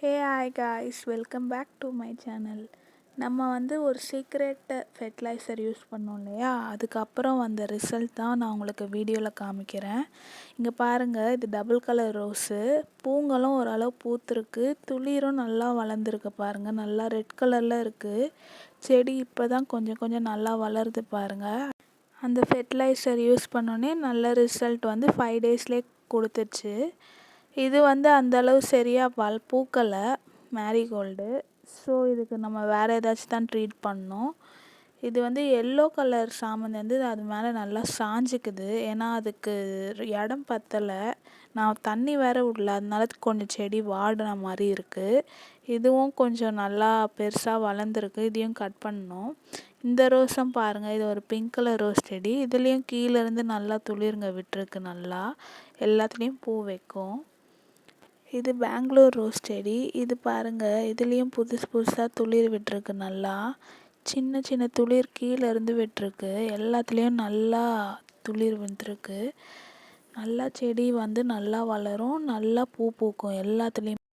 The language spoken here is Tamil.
Hey hi guys, welcome back to my channel. நம்ம ஒரு சீக்ரெட் ஃபெர்டிலைசர் யூஸ் பண்ணோம் இல்லையா, அதுக்கப்புறம் வந்த ரிசல்ட் தான் நான் உங்களுக்கு வீடியோவில் காமிக்கிறேன். இங்கே பாருங்கள், இது டபுள் கலர் ரோஸு. பூங்களும் ஓரளவு பூத்துருக்கு, துளிரும் நல்லா வளர்ந்துருக்கு பாருங்கள். நல்லா ரெட் கலரில் இருக்குது. செடி இப்போ தான் கொஞ்சம் கொஞ்சம் நல்லா வளருது பாருங்கள். அந்த ஃபெர்டிலைசர் யூஸ் பண்ணோன்னே நல்ல ரிசல்ட் 5 டேஸ்லேயே கொடுத்துருச்சு. இது அந்தளவு சரியாக பூக்கலை மேரிகோல்டு. ஸோ இதுக்கு நம்ம வேறு ஏதாச்சும் தான் ட்ரீட் பண்ணோம். இது எல்லோ கலர் சாமந்தி அது மேலே நல்லா சாஞ்சிக்குது. ஏன்னா அதுக்கு இடம் பத்தலை. நான் தண்ணி வேறு விடல, அதனால கொஞ்சம் செடி வாடின மாதிரி இருக்குது. இதுவும் கொஞ்சம் நல்லா பெருசாக வளர்ந்துருக்கு. இதையும் கட் பண்ணோம். இந்த ரோஸும் பாருங்கள், இது ஒரு பிங்க் கலர் ரோஸ் செடி. இதுலேயும் கீழேருந்து நல்லா துளிருங்க விட்டுருக்கு. நல்லா எல்லாத்துலேயும் பூ வைக்கும். இது பெங்களூர் ரோஸ் செடி. இது பாருங்கள், இதுலேயும் புதுசு புதுசாக துளிர் விட்டுருக்கு. நல்லா சின்ன சின்ன துளிர் கீழேருந்து விட்டுருக்கு. எல்லாத்துலேயும் நல்லா துளிர் வந்துருக்கு. நல்லா செடி நல்லா வளரும், நல்லா பூ பூக்கும் எல்லாத்துலேயும்.